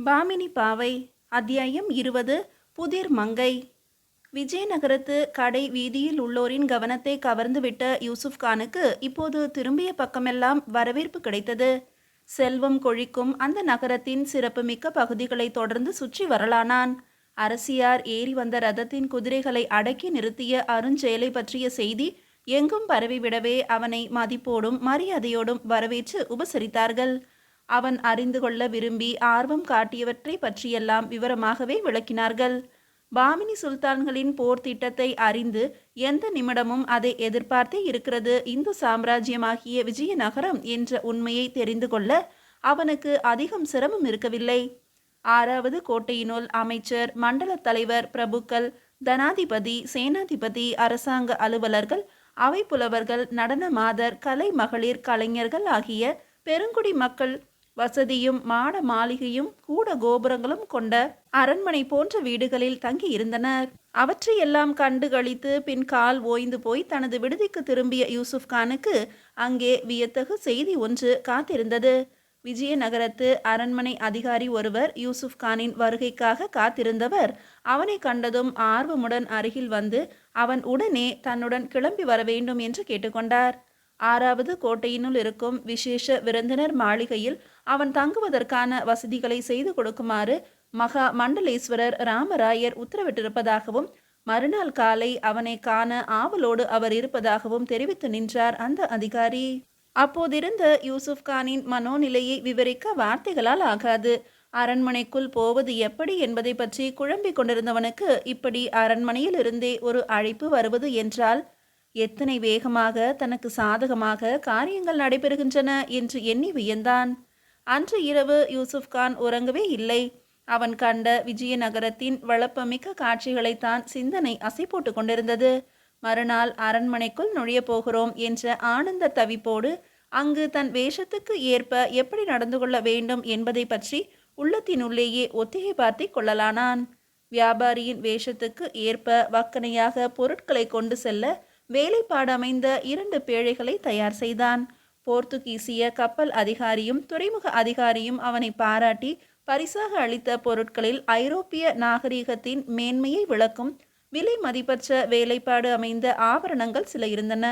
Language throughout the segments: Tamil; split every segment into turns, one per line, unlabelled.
பாமினி பாவை அத்தியாயம் 20. புதிர் மங்கை. விஜயநகரத்து கடை வீதியில் உள்ளோரின் கவனத்தை கவர்ந்துவிட்ட யூசுப் கானுக்கு இப்போது திரும்பிய பக்கமெல்லாம் வரவேற்பு கிடைத்தது. செல்வம் கொழிக்கும் அந்த நகரத்தின் சிறப்புமிக்க பகுதிகளை தொடர்ந்து சுற்றி வரலானான். அரசியார் ஏறி வந்த ரதத்தின் குதிரைகளை அடக்கி நிறுத்திய அருஞ்செயலை பற்றிய செய்தி எங்கும் பரவிவிடவே அவனை மதிப்போடும் மரியாதையோடும் வரவேற்று உபசரித்தார்கள். அவன் அறிந்து கொள்ள விரும்பி ஆர்வம் காட்டியவற்றை பற்றியெல்லாம் விவரமாகவே விளக்கினார்கள். பாமினி சுல்தான்களின் போர் திட்டத்தை அறிந்து எந்த நிமிடமும் அதை எதிர்பார்த்தே இருக்கிறது இந்து சாம்ராஜ்யமாகிய விஜயநகரம் என்ற உண்மையை தெரிந்து கொள்ள அவனுக்கு அதிகம் சிரமம் இருக்கவில்லை. 6வது கோட்டையினுள் அமைச்சர், மண்டல தலைவர், பிரபுக்கள், தனாதிபதி, சேனாதிபதி, அரசாங்க அலுவலர்கள், அவை புலவர்கள், நடன மாதர், கலை மகளிர், கலைஞர்கள் ஆகிய பெருங்குடி மக்கள் வசதியும் மாட மாளிகையும் கூட கோபுரங்களும் கொண்ட அரண்மனை போன்ற வீடுகளில் தங்கி இருந்தனர். அவற்றையெல்லாம் கண்டு களித்து பின் கால் ஓய்ந்து போய் தனது விடுதிக்கு திரும்பிய யூசுப் கானுக்கு அங்கே வியத்தகு செய்தி ஒன்று காத்திருந்தது. விஜயநகரத்து அரண்மனை அதிகாரி ஒருவர் யூசுப் கானின் வருகைக்காக காத்திருந்தவர் அவனை கண்டதும் ஆர்வமுடன் அருகில் வந்து அவன் உடனே தன்னுடன் கிளம்பி வர வேண்டும் என்று கேட்டுக்கொண்டார். 6வது கோட்டையினுள் இருக்கும் விசேஷ விருந்தினர் மாளிகையில் அவன் தங்குவதற்கான வசதிகளை செய்து கொடுக்குமாறு மகா மண்டலேஸ்வரர் ராமராயர் உத்தரவிட்டிருப்பதாகவும் மறுநாள் காலை அவனை காண ஆவலோடு அவர் இருப்பதாகவும் தெரிவித்து நின்றார் அந்த அதிகாரி. அப்போதிருந்த யூசுப் கானின் மனோநிலையை விவரிக்க வார்த்தைகளால் ஆகாது. அரண்மனைக்குள் போவது எப்படி என்பதை பற்றி குழம்பிக் கொண்டிருந்தவனுக்கு இப்படி அரண்மனையில் இருந்தே ஒரு அழைப்பு வருவது என்றால் எத்தனை வேகமாக தனக்கு சாதகமாக காரியங்கள் நடைபெறுகின்றன என்று எண்ணி வியந்தான். அன்று இரவு யூசுப் கான் உறங்கவே இல்லை. அவன் கண்ட விஜயநகரத்தின் வளப்பமிக்க காட்சிகளைத்தான் சிந்தனை அசை போட்டு கொண்டிருந்தது. மறுநாள் அரண்மனைக்குள் நுழைய போகிறோம் என்ற ஆனந்த தவிப்போடு அங்கு தன் வேஷத்துக்கு ஏற்ப எப்படி நடந்து கொள்ள வேண்டும் என்பதை பற்றி உள்ளத்தினுள்ளேயே ஒத்திகை பார்த்து கொள்ளலானான். வியாபாரியின் வேஷத்துக்கு ஏற்ப வக்கனையாக பொருட்களை கொண்டு செல்ல வேலைப்பாடு அமைந்த 2 பேழைகளை தயார் செய்தான். போர்த்துகீசிய கப்பல் அதிகாரியும் துறைமுக அதிகாரியும் அவனை பாராட்டி பரிசாக அளித்த பொருட்களில் ஐரோப்பிய நாகரிகத்தின் மேன்மையை விளக்கும் விலை மதிப்பற்ற வேலைப்பாடு அமைந்த ஆபரணங்கள் சில இருந்தன.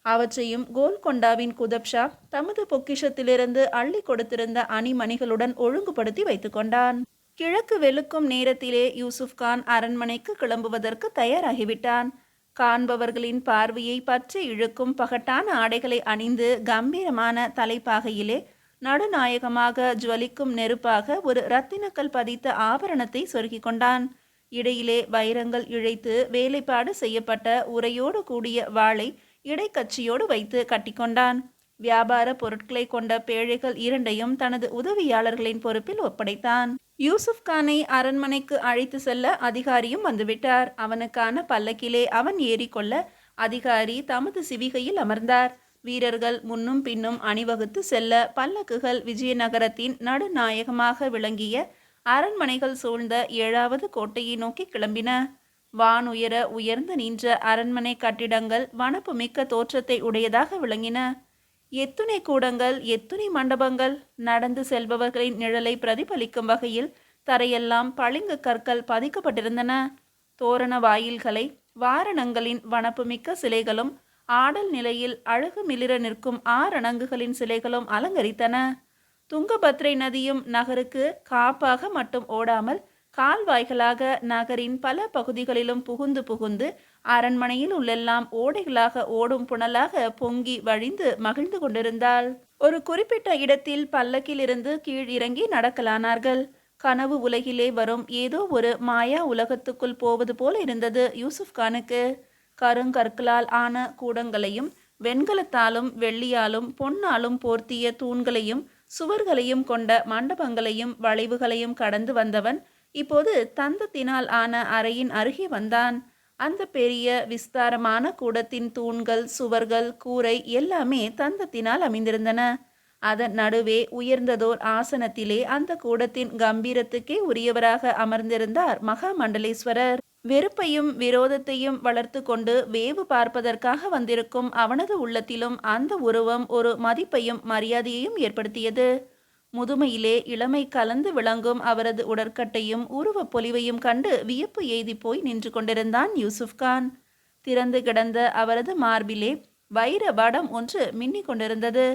அவற்றையும் கோல்கொண்டாவின் குதப்ஷா தமது பொக்கிஷத்திலிருந்து அள்ளி கொடுத்திருந்த அணிமணிகளுடன் ஒழுங்குபடுத்தி வைத்து கொண்டான். கிழக்கு வெளுக்கும் நேரத்திலே யூசுப் கான் அரண்மனைக்கு கிளம்புவதற்கு தயாராகிவிட்டான். காண்பவர்களின் பார்வையை பற்றி இழுக்கும் பகட்டான ஆடைகளை அணிந்து கம்பீரமான தலைப்பாகையிலே நடுநாயகமாக ஜுவலிக்கும் நெருப்பாக ஒரு இரத்தினக்கல் பதித்த ஆபரணத்தை சொருகி கொண்டான். இடையிலே வைரங்கள் இழைத்து வேலைப்பாடு செய்யப்பட்ட உரையோடு கூடிய வாளை இடைக்கச்சியோடு வைத்து கட்டிக்கொண்டான். வியாபார பொருட்களை கொண்ட பேழைகள் 2ஐயும் தனது உதவியாளர்களின் பொறுப்பில் ஒப்படைத்தான். யூசுப் கானை அரண்மனைக்கு அழைத்து செல்ல அதிகாரியும் வந்துவிட்டார். அவனுக்கான பல்லக்கிலே அவன் ஏறிக்கொள்ள அதிகாரி தமது சிவிகையில் அமர்ந்தார். வீரர்கள் முன்னும் பின்னும் அணிவகுத்து செல்ல பல்லக்குகள் விஜயநகரத்தின் நடுநாயகமாக விளங்கிய அரண்மனைகள் சூழ்ந்த 7வது கோட்டையை நோக்கி கிளம்பின. வானுயர உயர்ந்து நின்ற அரண்மனை கட்டிடங்கள் வனப்பு மிக்க தோற்றத்தை உடையதாக விளங்கின. எத்துணை கூடங்கள், எத்துணை மண்டபங்கள்! நடந்து செல்பவர்களின் நிழலை பிரதிபலிக்கும் வகையில் தரையெல்லாம் பளிங்கு கற்கள் பதிக்கப்பட்டிருந்தன. தோரண வாயில்களை வாரணங்களின் வனப்புமிக்க சிலைகளும் ஆடல் நிலையில் அழகு மிளிர நிற்கும் ஆரணங்குகளின் சிலைகளும் அலங்கரித்தன. துங்கபத்ரை நதியும் நகருக்கு காப்பாக மட்டும் ஓடாமல் கால்வாய்களாக நகரின் பல பகுதிகளிலும் புகுந்து புகுந்து அரண்மனையில் உள்ளெல்லாம் ஓடைகளாக ஓடும் புனலாக பொங்கி வழிந்து மகிழ்ந்து கொண்டிருந்தாள். ஒரு குறிப்பிட்ட இடத்தில் பல்லக்கில் இருந்து கீழ் இறங்கி நடக்கலானார்கள். கனவு உலகிலே வரும் ஏதோ ஒரு மாயா உலகத்துக்குள் போவது போல இருந்தது யூசுப் கானுக்கு. கருங்கற்களால் ஆன கூடங்களையும் வெண்கலத்தாலும் வெள்ளியாலும் பொன்னாலும் போர்த்திய தூண்களையும் சுவர்களையும் கொண்ட மண்டபங்களையும் வளைவுகளையும் கடந்து வந்தவன் இப்போது தந்தத்தினால் ஆன அறையின் அருகே வந்தான். அந்த பெரிய விஸ்தாரமான கூடத்தின் தூண்கள், சுவர்கள், கூரை எல்லாமே தந்தத்தினால் அமைந்திருந்தன. அதன் நடுவே உயர்ந்ததோர் ஆசனத்திலே அந்த கூடத்தின் கம்பீரத்துக்கே உரியவராக அமர்ந்திருந்தார் மகா மண்டலேஸ்வரர். வெறுப்பையும் விரோதத்தையும் வளர்த்து கொண்டு வேவு பார்ப்பதற்காக வந்திருக்கும் அவனது உள்ளத்திலும் அந்த உருவம் ஒரு மதிப்பையும் மரியாதையையும் ஏற்படுத்தியது. முதுமையிலே இளமை கலந்து விளங்கும் அவரது உடற்கட்டையும் உருவப் பொலிவையும் கண்டு வியப்பு எய்தி போய் நின்று கொண்டிருந்தான் யூசுப் கான். திறந்து கிடந்த அவரது மார்பிலே வைர வடம் ஒன்று மின்னிக் கொண்டிருந்தது.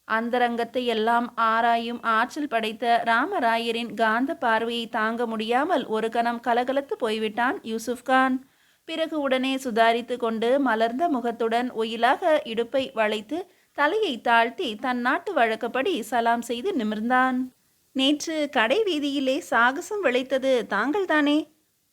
அந்தரங்கத்தை எல்லாம் ஆராயும் ஆற்றல் படைத்த ராமராயரின் காந்த பார்வையை தாங்க முடியாமல் ஒரு கணம் கலகலத்து போய்விட்டான் யூசுப் கான். பிறகு உடனே சுதாரித்து கொண்டு மலர்ந்த முகத்துடன் ஒயிலாக இடுப்பை வளைத்து தலையை தாழ்த்தி தன் நாட்டு வழக்கப்படி சலாம் செய்து நிமிர்ந்தான். நேற்று கடை வீதியிலே சாகசம் விளைத்தது தாங்கள்தானே?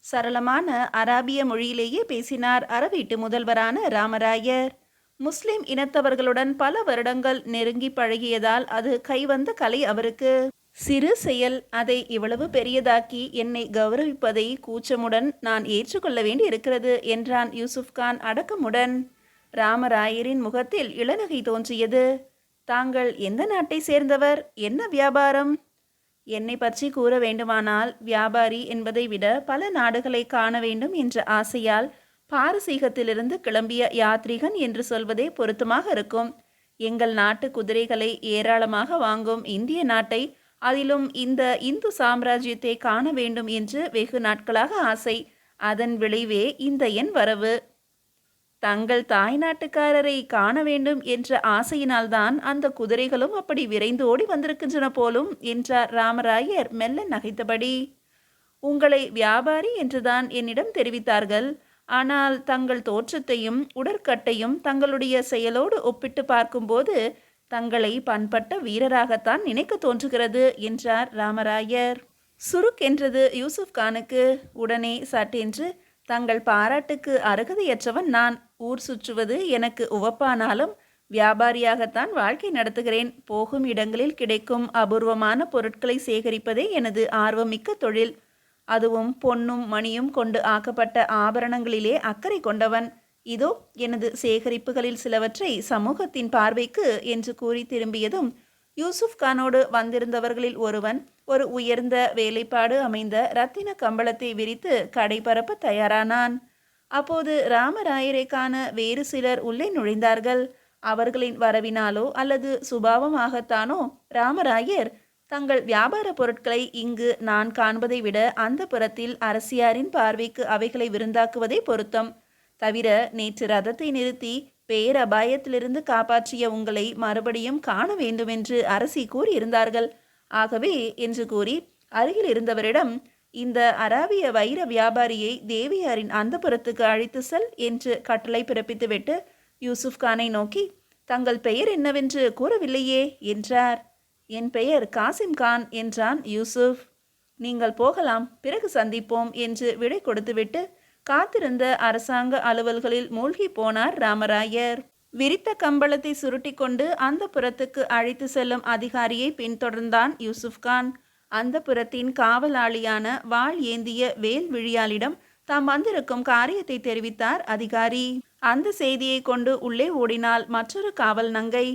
சரளமான அராபிய மொழியிலேயே பேசினார் அறவீட்டு முதல்வரான ராமராயர். முஸ்லிம் இனத்தவர்களுடன் பல வருடங்கள் நெருங்கி பழகியதால் அது கைவந்த கலை அவருக்கு. சிறு செயல் அதை இவ்வளவு பெரியதாக்கி என்னை கௌரவிப்பதை கூச்சமுடன் நான் ஏற்றுக்கொள்ள வேண்டி இருக்கிறது என்றான் யூசுப் கான் அடக்கமுடன். ராமராயரின் முகத்தில் இளநகை தோன்றியது. தாங்கள் எந்த நாட்டை சேர்ந்தவர்? என்ன வியாபாரம்? என்னை பற்றி கூற வேண்டுமானால் வியாபாரி என்பதை விட பல நாடுகளை காண வேண்டும் என்ற ஆசையால் பாரசீகத்திலிருந்து கிளம்பிய யாத்ரீகன் என்று சொல்வதே பொருத்தமாக இருக்கும். எங்கள் நாட்டு குதிரைகளை ஏராளமாக வாங்கும் இந்திய நாட்டை, அதிலும் இந்த இந்து சாம்ராஜ்யத்தை காண வேண்டும் என்று வெகு நாட்களாக ஆசை. அதன் விளைவே இந்த என் வரவு. தங்கள் தாய் நாட்டுக்காரரை காண வேண்டும் என்ற ஆசையினால்தான் அந்த குதிரைகளும் அப்படி விரைந்து ஓடி வந்திருக்கின்றன போலும் என்றார் ராமராயர் மெல்ல நகைத்தபடி. உங்களை வியாபாரி என்றுதான் என்னிடம் தெரிவித்தார்கள். ஆனால் தங்கள் தோற்றத்தையும் உடற்கட்டையும் தங்களுடைய செயலோடு ஒப்பிட்டு பார்க்கும்போது தங்களை பண்பட்ட வீரராகத்தான் நினைக்க தோன்றுகிறது என்றார் ராமராயர். சுருக் என்றது யூசுப் கானுக்கு. உடனே சட்டென்று, தங்கள் பாராட்டுக்கு அருகதையற்றவன் நான். ஊர் சுற்றுவது எனக்கு உவப்பானாலும் வியாபாரியாகத்தான் வாழ்க்கை நடத்துகிறேன். போகும் இடங்களில் கிடைக்கும் அபூர்வமான பொருட்களை சேகரிப்பதே எனது ஆர்வமிக்க தொழில். அதுவும் பொன்னும் மணியும் கொண்டு ஆக்கப்பட்ட ஆபரணங்களிலே அக்கறை கொண்டவன். இதோ எனது சேகரிப்புகளில் சிலவற்றை சமூகத்தின் பார்வைக்கு என்று கூறி திரும்பியதும் யூசுப் கானோடு வந்திருந்தவர்களில் ஒருவன் ஒரு உயர்ந்த வேலைப்பாடு அமைந்த இரத்தின கம்பளத்தை விரித்து கடை பரப்ப தயாரானான். அப்போது ராமராயரை காண வேறு சிலர் உள்ளே நுழைந்தார்கள். அவர்களின் வரவினாலோ அல்லது சுபாவமாகத்தானோ ராமராயர் தங்கள் வியாபார பொருட்களை இங்கு நான் காண்பதை விட அந்த புறத்தில் அரசியாரின் பார்வைக்கு அவைகளை விருந்தாக்குவதே பொருத்தம். தவிர நேற்று ரதத்தை நிறுத்தி பேரபாயத்திலிருந்து காப்பாற்றிய உங்களை மறுபடியும் காண வேண்டுமென்று அரசி கூறியிருந்தார்கள். ஆகவே என்று கூறி அருகில் இருந்தவரிடம், இந்த அராபிய வைர வியாபாரியை தேவியாரின் அந்த புறத்துக்கு அழைத்து செல் என்று கட்டளை பிறப்பித்துவிட்டு யூசுப் கானை நோக்கி, தங்கள் பெயர் என்னவென்று கூறவில்லையே என்றார். என் பெயர் காசிம் கான் என்றான் யூசுப். நீங்கள் போகலாம், பிறகு சந்திப்போம் என்று விடை கொடுத்துவிட்டு காத்திருந்த அரசாங்க அலுவல்களில் மூழ்கி போனார் ராமராயர். விரித்த கம்பளத்தை சுருட்டி கொண்டு அந்த புறத்துக்கு அழைத்து செல்லும் அதிகாரியை பின்தொடர்ந்தான் யூசுப் கான். அந்த புறத்தின் காவலாளியான வாள் ஏந்திய வேல் விழியாளிடம் தாம் வந்திருக்கும் காரியத்தை தெரிவித்தார் அதிகாரி. அந்த செய்தியை கொண்டு உள்ளே ஓடினாள் மற்றொரு காவல் நங்கை.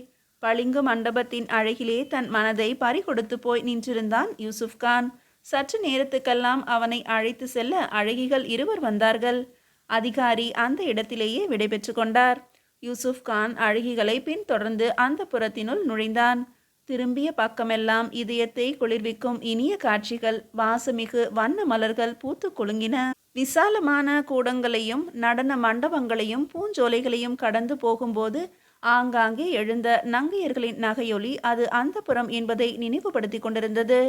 பளிங்கு மண்டபத்தின் அழகிலே தன் மனதை பறிகொடுத்து போய் நின்றிருந்தான் யூசுப் கான். சற்று நேரத்துக்கெல்லாம் அவனை அழைத்து செல்ல அழகிகள் இருவர் வந்தார்கள். அதிகாரி அந்த இடத்திலேயே விடைபெற்று கொண்டார். யூசுப் கான் அழகிகளை பின்தொடர்ந்து அந்த புறத்தினுள் நுழைந்தான். திரும்பிய பக்கமெல்லாம் இதயத்தை குளிர்விக்கும் இனிய காட்சிகள், வாசமிகு வண்ண மலர்கள் பூத்து குலுங்கின. விசாலமான கூடங்களையும் நடன மண்டபங்களையும் பூஞ்சோலைகளையும் கடந்து போகும்போது ஆங்காங்கே எழுந்த நங்கையர்களின் நகையொலி அது அந்த புறம் என்பதை நினைவுபடுத்தி கொண்டிருந்தது.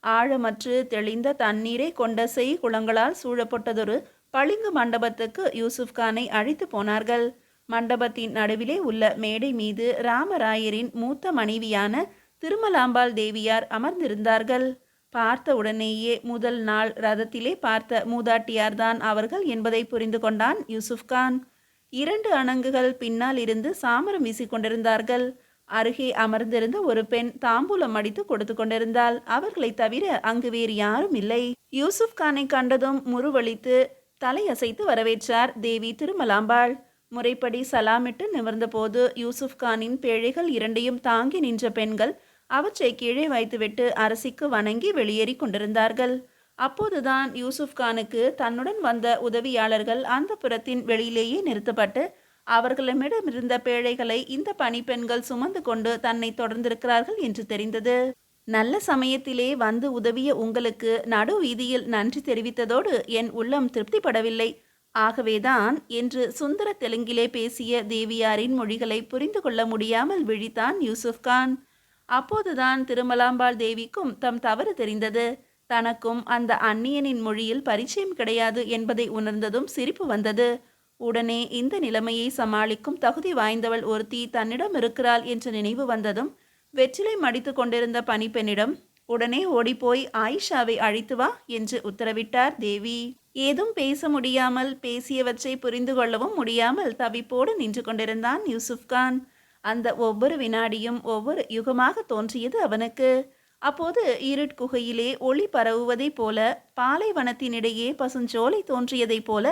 ஆழமற்று தெளிந்த தண்ணீரை கொண்ட செய்குளங்களால் சூழப்பட்டதொரு பளிங்கு மண்டபத்துக்கு யூசுப் கானை அழைத்து போனார்கள். மண்டபத்தின் நடுவிலே உள்ள மேடை மீது ராமராயரின் மூத்த மனைவியான திருமலாம்பாள் தேவியார் அமர்ந்திருந்தார்கள். பார்த்த உடனேயே முதல் நாள் ரதத்திலே பார்த்த மூதாட்டியார்தான் அவர்கள் என்பதை புரிந்து கொண்டான் யூசுப் கான். 2 அணங்குகள் பின்னால் இருந்து சாமரம் வீசிக்கொண்டிருந்தார்கள். அருகே அமர்ந்திருந்த ஒரு பெண் தாம்பூலம் அடித்து கொடுத்து கொண்டிருந்தாள். அவர்களை தவிர அங்கு வேறு யாரும் இல்லை. யூசுப் கானை கண்டதும் முறுவலித்து தலையசைத்து வரவேற்றார் தேவி திருமலாம்பாள். முறைப்படி சலாமிட்டு நிமிர்ந்தபோது யூசுப் கானின் பேழைகள் 2ஐயும் தாங்கி நின்ற பெண்கள் அவற்றை கீழே வைத்துவிட்டு அரசிக்கு வணங்கி வெளியேறி கொண்டிருந்தார்கள். அப்போதுதான் யூசுப் கானுக்கு தன்னுடன் வந்த உதவியாளர்கள் அந்த புறத்தின் வெளியிலேயே நிறுத்தப்பட்டு அவர்களிடமிருந்த பேழைகளை இந்த பணிப்பெண்கள் சுமந்து கொண்டு தன்னை தொடர்ந்திருக்கிறார்கள் என்று தெரிந்தது. நல்ல சமயத்திலே வந்து உதவிய உங்களுக்கு நடு வீதியில் நன்றி தெரிவித்ததோடு என் உள்ளம் திருப்திப்படவில்லை. ஆகவேதான் என்று சுந்தர தெலுங்கிலே பேசிய தேவியாரின் மொழிகளை புரிந்து கொள்ள முடியாமல் விழித்தான் யூசுப் கான். அப்போதுதான் திருமலாம்பாள் தேவிக்கும் தம் தவறு தெரிந்தது. தனக்கும் அந்த அந்நியனின் மொழியில் பரிச்சயம் கிடையாது என்பதை உணர்ந்ததும் சிரிப்பு வந்தது. உடனே இந்த நிலைமையை சமாளிக்கும் தகுதி வாய்ந்தவள் ஒருத்தி தன்னிடம் இருக்கிறாள் என்ற நினைவு வந்ததும் வெற்றிலை மடித்து கொண்டிருந்த பணிப்பெண்ணிடம் உடனே ஓடிப்போய் ஆயிஷாவை அழைத்து வா என்று உத்தரவிட்டார் தேவி. ஏதும் பேச முடியாமல், பேசியவற்றை புரிந்து கொள்ளவும் முடியாமல் தவிப்போடு நின்று கொண்டிருந்தான் யூசுப் கான். அந்த ஒவ்வொரு வினாடியும் ஒவ்வொரு யுகமாக தோன்றியது அவனுக்கு. அப்போது இருட்குகையிலே ஒளி பரவுவதைப் போல, பாலைவனத்தினிடையே பசுஞ்சோலை தோன்றியதைப் போல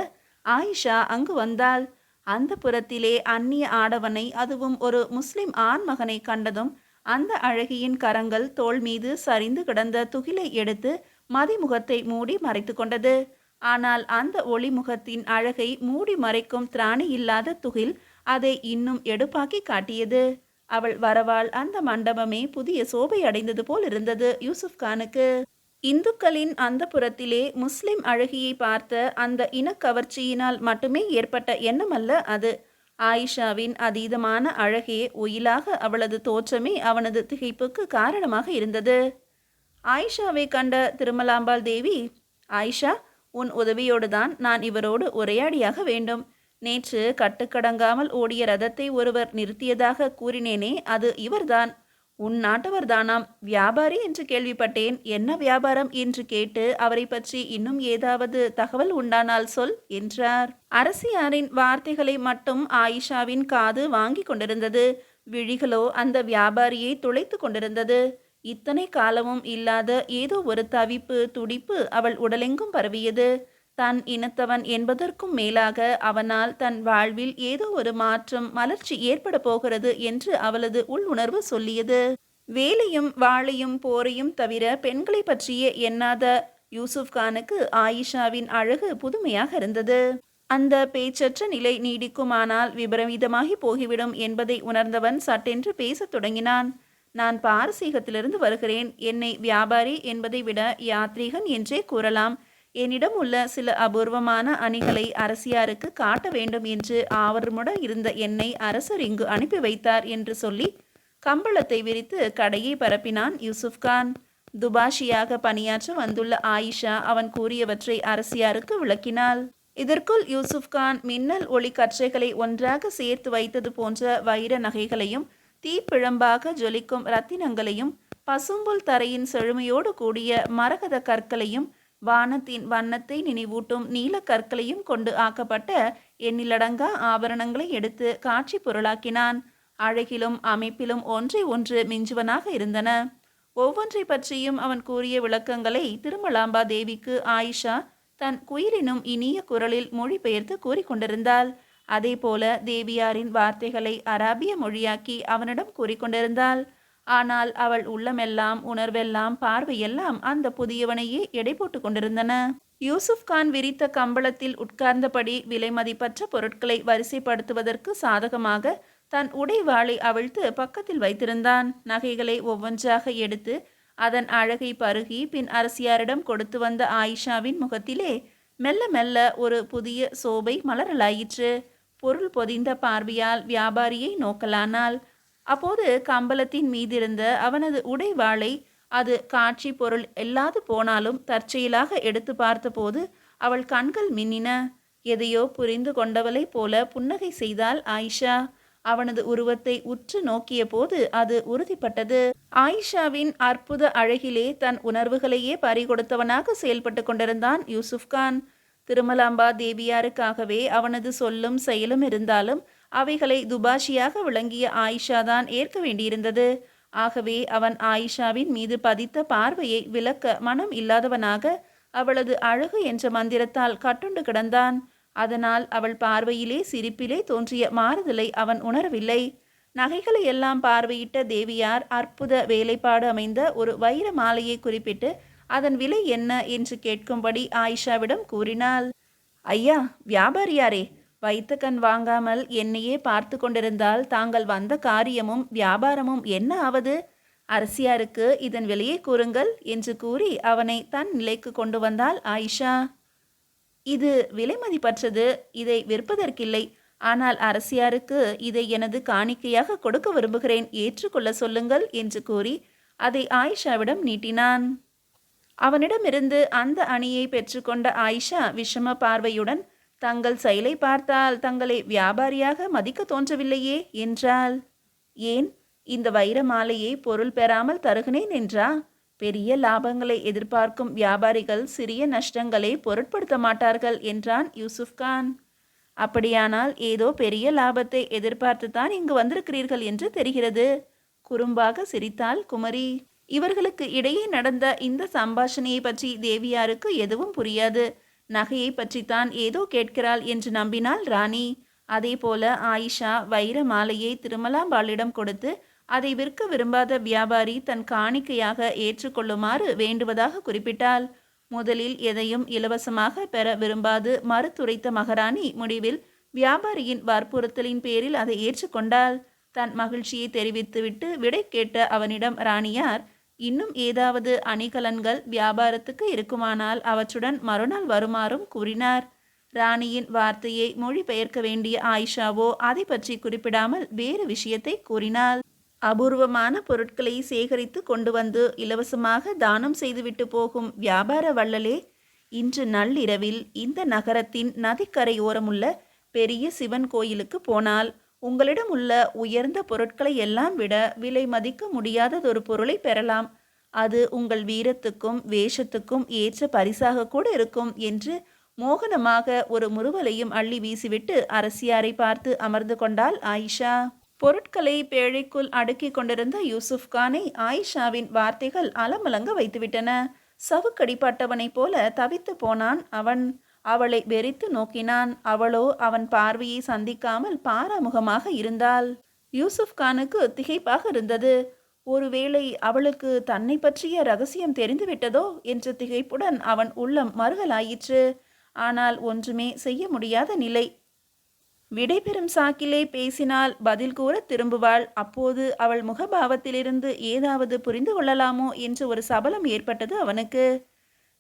ஆயிஷா அங்கு வந்தாள். அந்த புறத்திலே அந்நிய ஆடவனை, அதுவும் ஒரு முஸ்லிம் ஆண்மகனை கண்டதும் அந்த அழகியின் கரங்கள் தோள் மீது சரிந்து கிடந்த துகிலை எடுத்து மதிமுகத்தை மூடி மறைத்து கொண்டது. ஆனால் அந்த ஒளிமுகத்தின் அழகை மூடி மறைக்கும் திராணி இல்லாத துகில் அதை இன்னும் எடுப்பாக்கி காட்டியது. அவள் வரவால் அந்த மண்டபமே புதிய சோபை அடைந்தது போல் இருந்தது யூசுப் கானுக்கு. இந்துக்களின் அந்த புறத்திலே முஸ்லிம் அழகியை பார்த்த அந்த இனக்கவர்ச்சியினால் மட்டுமே ஏற்பட்ட எண்ணமல்ல அது. ஆயிஷாவின் அதீதமான அழகே, ஒயிலாக அவளது தோற்றமே அவனது திகைப்புக்கு காரணமாக இருந்தது. ஆயிஷாவை கண்ட திருமலாம்பாள் தேவி, ஆயிஷா, உன் உதவியோடுதான் நான் இவரோடு உரையாடியாக வேண்டும். நேற்று கட்டுக்கடங்காமல் ஓடிய ரதத்தை ஒருவர் நிறுத்தியதாக கூறினேனே, அது இவர்தான். உன் நாட்டவர்தானாம். வியாபாரி என்று கேள்விப்பட்டேன். என்ன வியாபாரம் என்று கேட்டு அவரை பற்றி இன்னும் ஏதாவது தகவல் உண்டானால் சொல் என்றார். அரசியாரின் வார்த்தைகளை மட்டும் ஆயிஷாவின் காது வாங்கி கொண்டிருந்தது. விழிகளோ அந்த வியாபாரியை துளைத்து கொண்டிருந்தது. இத்தனை காலமும் இல்லாத ஏதோ ஒரு தவிப்பு, துடிப்பு அவள் உடலெங்கும் பரவியது. தன் இனத்தவன் என்பதற்கும் மேலாக அவனால் தன் வாழ்வில் ஏதோ ஒரு மாற்றம், மலர்ச்சி ஏற்பட போகிறது என்று அவளது உள்ளுணர்வு சொல்லியது. வேலையும் வாளையும் போரையும் தவிர பெண்களை பற்றிய எண்ணாத யூசுப் கானுக்கு ஆயிஷாவின் அழகு புதுமையாக இருந்தது. அந்த பேச்சற்ற நிலை நீடிக்குமானால் விபரீதமாகி போகிவிடும் என்பதை உணர்ந்தவன் சட்டென்று பேசத் தொடங்கினான். நான் பாரசீகத்திலிருந்து வருகிறேன். என்னை வியாபாரி என்பதை விட யாத்ரீகன் என்றே கூறலாம். என்னிடம் உள்ள சில அபூர்வமான அணிகளை அரசியாருக்கு காட்ட வேண்டும் என்று ஆவர்முடன் இருந்த என்னை அரசர் இங்கு அனுப்பி வைத்தார் என்று சொல்லி கம்பளத்தை விரித்து கடையை பரப்பினான் யூசுப் கான். துபாஷியாக பணியாற்ற வந்துள்ள ஆயிஷா அவன் கூறியவற்றை அரசியாருக்கு விளக்கினாள். இதற்குள் யூசுப் கான் மின்னல் ஒளி கற்றைகளை ஒன்றாக சேர்த்து வைத்தது போன்ற வைர நகைகளையும், தீப்பிழம்பாக ஜொலிக்கும் இரத்தினங்களையும், பசும்புல் தரையின் செழுமையோடு கூடிய மரகத கற்களையும், வானத்தின் வண்ணத்தை நினைவூட்டும் நீல கற்களையும் கொண்டு ஆக்கப்பட்ட எண்ணிலடங்கா ஆபரணங்களை எடுத்து காட்சி பொருளாக்கினான். அழகிலும் அமைப்பிலும் ஒன்றை ஒன்று மிஞ்சுவனாக இருந்தன. ஒவ்வொன்றை பற்றியும் அவன் கூறிய விளக்கங்களை திருமலாம்பா தேவிக்கு ஆயிஷா தன் குயிரினும் இனிய குரலில் மொழிபெயர்த்து கூறிக்கொண்டிருந்தாள். அதே போல தேவியாரின் வார்த்தைகளை அராபிய மொழியாக்கி அவனிடம் கூறிக்கொண்டிருந்தாள். ஆனால் அவள் உள்ளமெல்லாம், உணர்வெல்லாம், பார்வையெல்லாம் அந்த புதியவனையே எடை போட்டு கொண்டிருந்தன. யூசுப் கான் விரித்த கம்பளத்தில் உட்கார்ந்தபடி விலை மதிப்பற்ற பொருட்களை வரிசைப்படுத்துவதற்கு சாதகமாக தன் உடைவாளை அவிழ்த்து பக்கத்தில் வைத்திருந்தான். நகைகளை ஒவ்வொன்றாக எடுத்து அதன் அழகை பருகி பின் அரசியாரிடம் கொடுத்து வந்த ஆயிஷாவின் முகத்திலே மெல்ல மெல்ல ஒரு புதிய சோபை மலரலாயிற்று. பொருள் பொதிந்த பார்வையால் வியாபாரியை நோக்கலானாள். அப்போது கம்பளத்தின் மீதிருந்த அவனது உடைவாளை அது காட்சி பொருள் இல்லாது போனாலும் தற்செயலாக எடுத்து பார்த்தபோது அவள் கண்கள் மின்னின. எதையோ புரிந்து கொண்டவளைப் போல புன்னகை செய்தாள் ஆயிஷா. அவனது உருவத்தை உற்று நோக்கிய போது அது உறுதிப்பட்டது. ஆயிஷாவின் அற்புத அழகிலே தன் உணர்வுகளையே பறிகொடுத்தவனாக செயல்பட்டு கொண்டிருந்தான் யூசுப் கான். திருமலாம்பா தேவியாருக்காகவே அவனது சொல்லும் செயலும் இருந்தாலும் அவைகளை துபாஷியாக விளங்கிய ஆயிஷாதான் ஏற்க வேண்டியிருந்தது. ஆகவே அவன் ஆயிஷாவின் மீது பதித்த பார்வையை விலக்க மனம் இல்லாதவனாக அவளது அழகு என்ற மந்திரத்தால் கட்டுண்டு கிடந்தான். அதனால் அவள் பார்வையிலே, சிரிப்பிலே தோன்றிய மாறுதலை அவன் உணரவில்லை. நகைகளை எல்லாம் பார்வையிட்ட தேவியார் அற்புத வேலைப்பாடு அமைந்த ஒரு வைர மாலையை குறிப்பிட்டு அதன் விலை என்ன என்று கேட்கும்படி ஆயிஷாவிடம் கூறினாள். ஐயா, வியாபாரியாரே, வைத்த கண் வாங்காமல் என்னையே பார்த்து கொண்டிருந்தால் தாங்கள் வந்த காரியமும் வியாபாரமும் என்ன ஆவது? அரசியாருக்கு இதன் விலையை கூறுங்கள் என்று கூறி அவனை தன் நிலைக்கு கொண்டு வந்தாள் ஆயிஷா. இது விலைமதிப்பற்றது, இதை விற்பதற்கில்லை. ஆனால் அரசியாருக்கு இதை எனது காணிக்கையாக கொடுக்க விரும்புகிறேன், ஏற்றுக்கொள்ள சொல்லுங்கள் என்று கூறி அதை ஆயிஷாவிடம் நீட்டினான். அவனிடமிருந்து அந்த அணியை பெற்றுக்கொண்ட ஆயிஷா விஷம பார்வையுடன், தங்கள் செயலை பார்த்தால் தங்களை வியாபாரியாக மதிக்க தோன்றவில்லையே என்றாள். ஏன், இந்த வைர மாலையை பொருள் பெறாமல் தருகினேன் என்றா? பெரிய லாபங்களை எதிர்பார்க்கும் வியாபாரிகள் சிறிய நஷ்டங்களை பொருட்படுத்த மாட்டார்கள் என்றான் யூசுப்கான். அப்படியானால் ஏதோ பெரிய லாபத்தை எதிர்பார்த்துத்தான் இங்கு வந்திருக்கிறீர்கள் என்று தெரிகிறது. குறும்பாக சிரித்தாள் குமரி. இவர்களுக்கு இடையே நடந்த இந்த சம்பாஷணையை பற்றி தேவியாருக்கு எதுவும் புரியாது. நகையை பற்றித்தான் ஏதோ கேட்கிறாள் என்று நம்பினாள் ராணி. அதேபோல ஆயிஷா வைர மாலையை திருமலாம்பாளிடம் கொடுத்து அதை விற்க விரும்பாத வியாபாரி தன் காணிக்கையாக ஏற்றுக்கொள்ளுமாறு வேண்டுவதாக குறிப்பிட்டாள். முதலில் எதையும் இலவசமாக பெற விரும்பாது மறுத்துரைத்த மகாராணி முடிவில் வியாபாரியின் வற்புறுத்தலின் பேரில் அதை ஏற்றுக்கொண்டாள். தன் மகிழ்ச்சியை தெரிவித்துவிட்டு விடை கேட்ட அவனிடம் ராணியார், இன்னும் ஏதாவது அணிகலன்கள் வியாபாரத்துக்கு இருக்குமானால் அவற்றுடன் மறுநாள் வருமாறும் கூறினார். ராணியின் வார்த்தையை மொழிபெயர்க்க வேண்டிய ஆயிஷாவோ அதை பற்றி குறிப்பிடாமல் வேறு விஷயத்தை கூறினாள். அபூர்வமான பொருட்களை சேகரித்து கொண்டு வந்து இலவசமாக தானம் செய்துவிட்டு போகும் வியாபார வள்ளலே, இன்று நள்ளிரவில் இந்த நகரத்தின் நதிக்கரையோரமுள்ள பெரிய சிவன் கோயிலுக்கு போனால் உங்களிடம் உள்ள உயர்ந்த பொருட்களை எல்லாம் விட விலை மதிக்க முடியாததொரு பொருளை பெறலாம். அது உங்கள் வீரத்துக்கும் வேஷத்துக்கும் ஏற்ற பரிசாக கூட இருக்கும் என்று மோகனமாக ஒரு முறுவலையும் அள்ளி வீசிவிட்டு அரசியாரை பார்த்து அமர்ந்து கொண்டாள் ஆயிஷா. பொருட்களை பேழைக்குள் அடுக்கி கொண்டிருந்த யூசுப்கானை ஆயிஷாவின் வார்த்தைகள் அலமலங்க வைத்துவிட்டன. சவுக்கடிப்பட்டவனைப் போல தவித்து போனான் அவன். அவளை வெறித்து நோக்கினான். அவளோ அவன் பார்வையை சந்திக்காமல் பாராமுகமாக இருந்தாள். யூசுப்கானுக்கு திகைப்பாக இருந்தது. ஒருவேளை அவளுக்கு தன்னை பற்றிய ரகசியம் தெரிந்துவிட்டதோ என்ற திகைப்புடன் அவன் உள்ளம் மறுகலாயிற்று. ஆனால் ஒன்றுமே செய்ய முடியாத நிலை. விடைபெறும் சாக்கிலே பேசினால் பதில் கூற திரும்புவாள். அப்போது அவள் முகபாவத்திலிருந்து ஏதாவது புரிந்து கொள்ளலாமோ என்ற ஒரு சபலம் ஏற்பட்டது அவனுக்கு.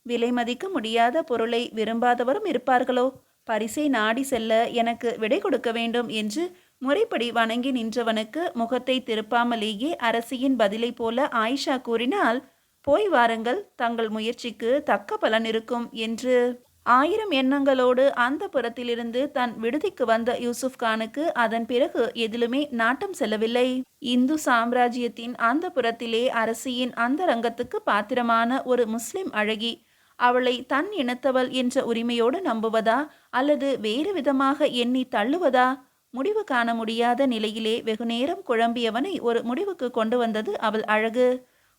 விலை மதிக்க முடியாத பொருளை விரும்பாதவரும் இருப்பார்களோ? பரிசை நாடி செல்ல எனக்கு விடை கொடுக்க வேண்டும் என்று முறைப்படி வணங்கி நின்றவனுக்கு முகத்தை திருப்பாமலேயே அரசியின் பதிலை போல ஆயிஷா கூறினால், போய் வாருங்கள், தங்கள் முயற்சிக்கு தக்க பலன் இருக்கும் என்று. ஆயிரம் எண்ணங்களோடு அந்த புறத்திலிருந்து தன் விடுதிக்கு வந்த யூசுப்கானுக்கு அதன் பிறகு எதிலுமே நாட்டம் செல்லவில்லை. இந்து சாம்ராஜ்யத்தின் அந்த புறத்திலே அரசியின் அந்த ரங்கத்துக்கு பாத்திரமான ஒரு முஸ்லிம் அழகி, அவளை தன் இனத்தவள் என்ற உரிமையோடு நம்புவதா அல்லது வேறு விதமாக எண்ணி தள்ளுவதா? முடிவு காண முடியாத நிலையிலே வெகுநேரம் குழம்பியவனை ஒரு முடிவுக்கு கொண்டு வந்தது அவள் அழகு.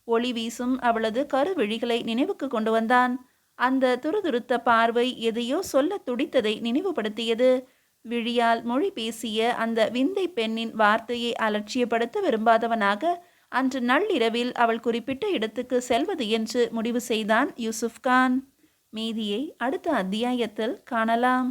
ஒளி வீசும் அவளது கருவிழிகளை நினைவுக்கு கொண்டு வந்தான். அந்த துருதுருத்த பார்வை எதையோ சொல்ல துடித்ததை நினைவுபடுத்தியது. விழியால் மொழி பேசிய அந்த விந்தை பெண்ணின் வார்த்தையை அலட்சியப்படுத்த விரும்பாதவனாக அன்று நள்ளிரவில் அவள் குறிப்பிட்ட இடத்துக்கு செல்வது என்று முடிவு செய்தான் யூசுப்கான். மீதியை அடுத்த அத்தியாயத்தில் காணலாம்.